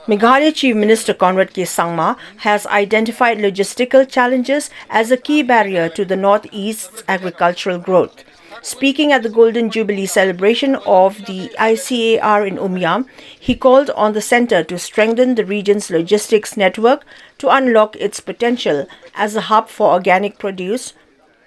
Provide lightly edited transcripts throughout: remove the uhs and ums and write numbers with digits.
Meghalaya Chief Minister Conrad K. Sangma has identified logistical challenges as a key barrier to the Northeast's agricultural growth. Speaking at the Golden Jubilee celebration of the ICAR in Umiam, he called on the centre to strengthen the region's logistics network to unlock its potential as a hub for organic produce,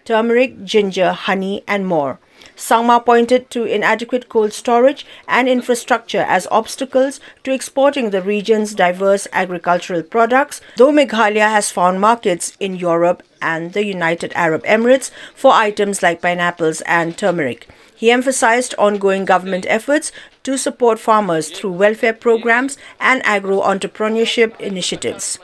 turmeric, ginger, honey, and more. Sangma pointed to inadequate cold storage and infrastructure as obstacles to exporting the region's diverse agricultural products, though Meghalaya has found markets in Europe and the United Arab Emirates for items like pineapples and turmeric. He emphasized ongoing government efforts to support farmers through welfare programs and agro-entrepreneurship initiatives.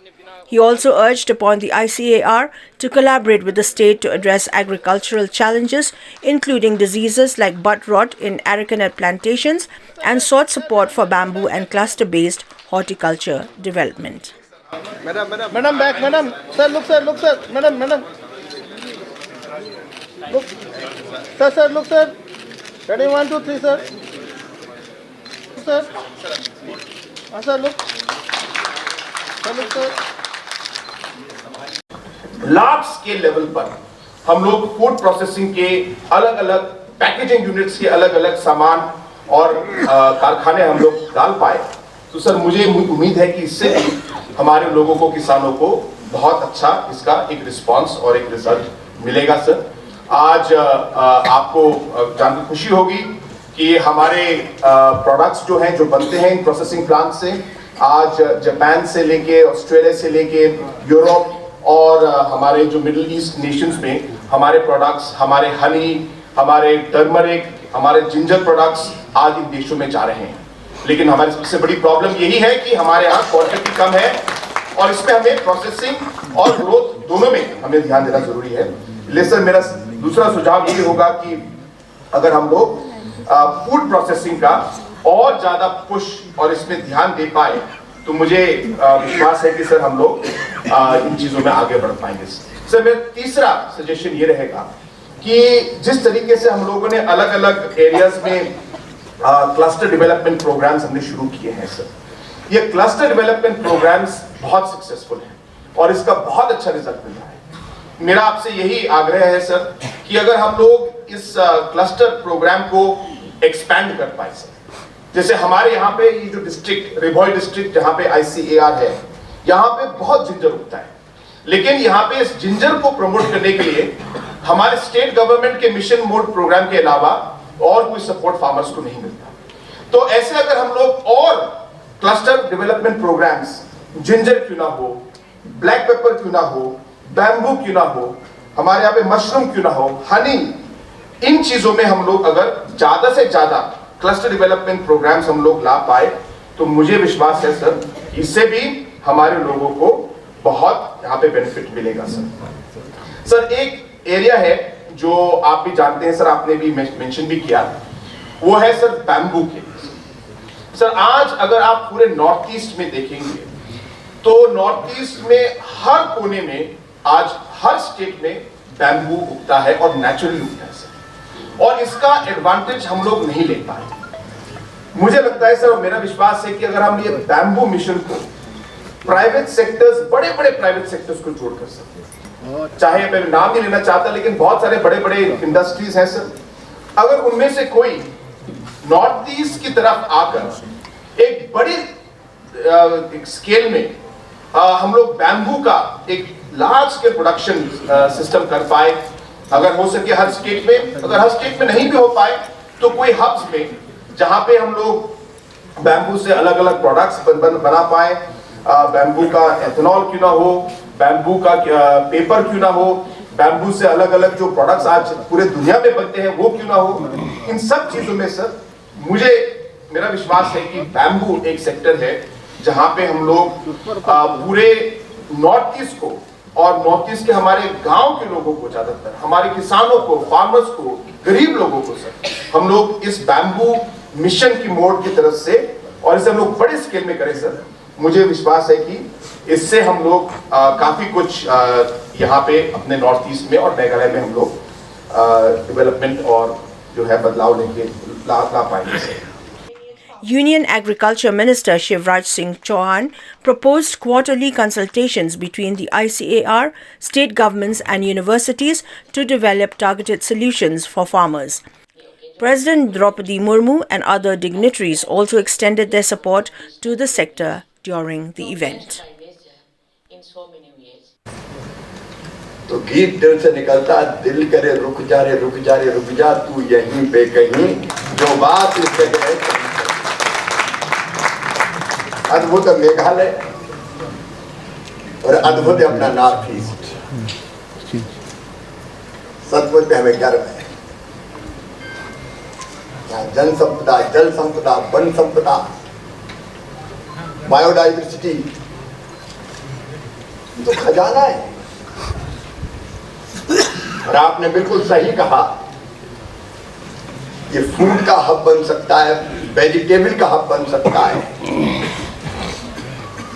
He also urged upon the ICAR to collaborate with the state to address agricultural challenges, including diseases like bud rot in arecanut plantations, and sought support for bamboo and cluster-based horticulture development. Madam, back, madam. Sir, look, sir. Madam. Look. Sir, look, sir. Ready, 1, 2, 3, sir. Sir. Sir, look. Sir, look, sir. Large scale level पर हम लोग food processing के अलग अलग packaging units के अलग अलग सामान और कारखाने हम लोग डाल पाए, तो सर मुझे उम्मीद है कि इससे हमारे लोगों को, किसानों को बहुत अच्छा इसका एक रिस्पांस और एक रिजल्ट मिलेगा। सर आज आपको जानकर खुशी होगी कि हमारे प्रोडक्ट्स जो हैं, जो बनते हैं इन प्रोसेसिंग प्लांट से, आज जापान से लेके ऑस्ट्रेलिया से लेके यूरोप और हमारे जो मिडिल ईस्ट नेशंस में हमारे प्रोडक्ट्स, हमारे हनी, हमारे टर्मरिक, हमारे जिंजर प्रोडक्ट्स आज इन देशों में जा रहे हैं। लेकिन हमारी सबसे बड़ी प्रॉब्लम यही है कि हमारे यहाँ क्वांटिटी कम है और इसमें हमें प्रोसेसिंग और ग्रोथ दोनों में हमें ध्यान देना जरूरी है। इसलिए सर मेरा दूसरा सुझाव ये होगा कि अगर हम लोग फूड प्रोसेसिंग का और ज्यादा पुश और इसमें ध्यान दे पाए तो मुझे विश्वास है कि सर हम लोग इन चीजों में आगे बढ़ पाएंगे। सर मेरा तीसरा सजेशन ये रहेगा कि जिस तरीके से हम लोगों ने अलग अलग एरियाज में क्लस्टर डेवलपमेंट प्रोग्राम्स हमने शुरू किए हैं सर, ये क्लस्टर डेवलपमेंट प्रोग्राम्स बहुत सक्सेसफुल हैं और इसका बहुत अच्छा रिजल्ट मिल रहा है। मेरा आपसे यही आग्रह है सर कि अगर हम लोग इस क्लस्टर प्रोग्राम को एक्सपैंड कर पाए सर, जैसे हमारे यहाँ पे ये जो डिस्ट्रिक्ट रिभोई डिस्ट्रिक्ट जहाँ पे ICAR है, यहाँ पे बहुत जिंजर उगता है, लेकिन यहाँ पे इस जिंजर को प्रमोट करने के लिए हमारे स्टेट गवर्नमेंट के मिशन मोड प्रोग्राम के अलावा और कोई सपोर्ट फार्मर्स को नहीं मिलता। तो ऐसे अगर हम लोग और क्लस्टर डेवलपमेंट प्रोग्राम्स, जिंजर क्यों ना हो, ब्लैक पेपर क्यों ना हो, बैम्बू क्यों ना हो, हमारे यहाँ पे मशरूम क्यों ना हो, हनी, इन चीजों में हम लोग अगर ज्यादा से ज्यादा क्लस्टर डेवलपमेंट प्रोग्राम्स हम लोग ला पाए तो मुझे विश्वास है सर इससे भी हमारे लोगों को बहुत यहाँ पे बेनिफिट मिलेगा। सर एक एरिया है जो आप भी जानते हैं सर, आपने भी मेंशन भी किया, वो है सर बैम्बू के। सर आज अगर आप पूरे नॉर्थ ईस्ट में देखेंगे तो नॉर्थ ईस्ट में हर कोने में आज हर स्टेट में बैम्बू उगता है और नेचुरली उगता है सर, और इसका एडवांटेज हम लोग नहीं ले पाए। मुझे लगता है सर और मेरा विश्वास है कि अगर हम ये बैम्बू मिशन को प्राइवेट सेक्टर्स, बड़े बड़े प्राइवेट सेक्टर्स को जोड़ कर सकते, चाहे मैं नाम नहीं लेना चाहता लेकिन बहुत सारे बड़े बड़े इंडस्ट्रीज हैं सर, अगर उनमें से कोई नॉर्थ ईस्ट की तरफ आकर एक बड़ी स्केल में हम लोग बैम्बू का एक लार्ज स्केल प्रोडक्शन सिस्टम कर पाए, अगर हो सके हर स्टेट में, अगर हर स्टेट में नहीं भी हो पाए तो कोई हब्स में जहां पे हम लोग बैम्बू से अलग अलग प्रोडक्ट्स बना पाए, बैम्बू का एथेनॉल क्यों ना हो, बैम्बू का पेपर क्यों ना हो, बैम्बू से अलग अलग जो प्रोडक्ट्स आज पूरे दुनिया में बनते हैं वो क्यों ना हो, इन सब चीजों में सर मेरा विश्वास है कि बैम्बू एक सेक्टर है जहां पे हम लोग पूरे नॉर्थ ईस्ट को और नॉर्थ ईस्ट के हमारे गांव के लोगों को, ज्यादातर हमारे किसानों को, फार्मर्स को, गरीब लोगों को सर हम लोग इस बैम्बू मिशन की मोड की तरफ से, और इसे हम लोग बड़े स्केल में करें सर, मुझे विश्वास है कि इससे हम लोग काफी कुछ यहाँ पे अपने नॉर्थ ईस्ट में और मेघालय में हम लोग डेवलपमेंट और जो है बदलाव लेके ला पाएंगे। Union Agriculture Minister Shivraj Singh Chauhan proposed quarterly consultations between the ICAR, state governments and universities to develop targeted solutions for farmers. President Draupadi Murmu and other dignitaries also extended their support to the sector during the event. तो गीत दिल से निकलता, दिल करे रुक जा रे रुक जा रे रुक जा, तू यहीं पे कहीं, जो बात इस जगह है। अद्भुत है मेघालय और अद्भुत है अपना नॉर्थ ईस्ट। सचमुच में हमें गर्व है। यहाँ जन संपदा, जल संपदा, वन संपदा, बायोडाइवर्सिटी तो खजाना है। और आपने बिल्कुल सही कहा, ये फूड का हब बन सकता है, वेजिटेबल का हब बन सकता है,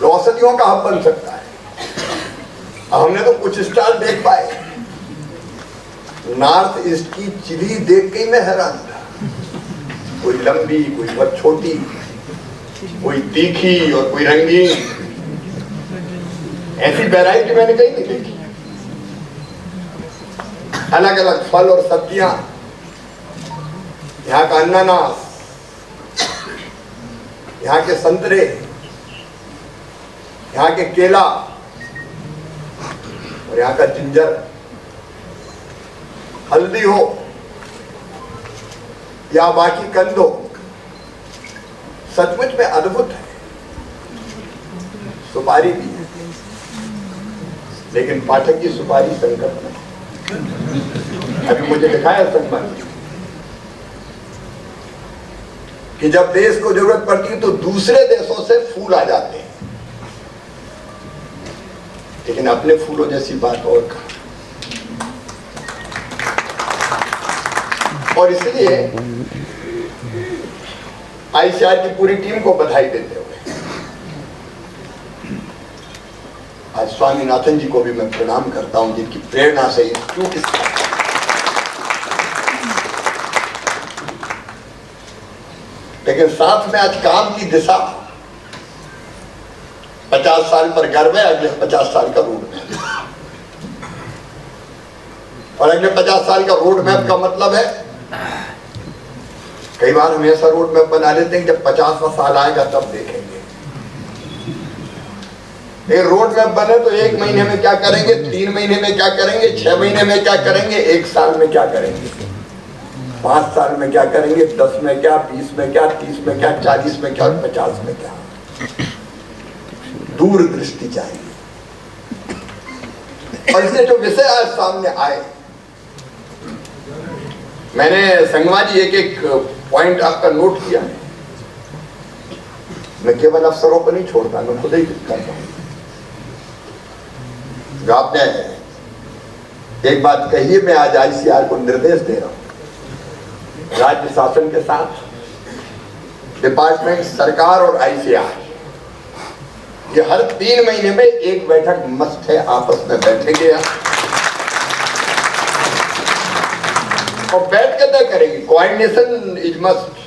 औषधियों का हब बन सकता है। हमने तो कुछ स्टॉल देख पाए, नॉर्थ ईस्ट की चिली देख के ही मैं हैरान था। कोई लंबी, कोई बहुत छोटी, कोई तीखी और कोई रंगीन, ऐसी वैरायटी मैंने कहीं नहीं देखी। अलग अलग फल और सब्जियां, यहाँ का अनानास, यहाँ के संतरे, यहाँ के केला और यहाँ का जिंजर, हल्दी हो या बाकी कंद हो, सचमुच में अद्भुत है। सुपारी भी है, लेकिन पाठक की सुपारी संकट में अभी मुझे दिखाया संबंध कि जब देश को जरूरत पड़ती है तो दूसरे देशों से फूल आ जाते हैं, लेकिन अपने फूलों जैसी बात और कहा। और इसलिए आईसीआर की पूरी टीम को बधाई देते हुए आज स्वामीनाथन जी को भी मैं प्रणाम करता हूं, जिनकी प्रेरणा से इंस्टीट्यूट लेकिन साथ में आज काम की दिशा 50 साल पर गर्व है, अगले 50 साल का रोड मैप। और अगले 50 साल का रोड मैप का मतलब है, कई बार हम ऐसा रोड मैप बना लेते हैं जब 50वां साल आएगा तब देखेंगे। एक रोड मैप बने तो 1 महीने में क्या करेंगे, 3 महीने में क्या करेंगे, 6 महीने में क्या करेंगे, 1 साल में क्या करेंगे, 5 साल में क्या करेंगे, 10 में क्या, 20 में क्या, 30 में क्या, 40 में क्या, 50 में क्या। दूरदृष्टि चाहिए। और इसलिए जो विषय आज सामने आए, मैंने संगमा जी एक पॉइंट आपका नोट किया है। मैं केवल अफसरों को नहीं छोड़ता, मैं खुद ही करता हूं। जो आपने एक बात कही है, मैं आज आईसीआर को निर्देश दे रहा हूं, राज्य शासन के साथ डिपार्टमेंट, सरकार और आईसीआर, ये हर 3 महीने में एक बैठक मस्ट है, आपस में बैठेंगे और बैठ के तय करेंगे। Coordination is must.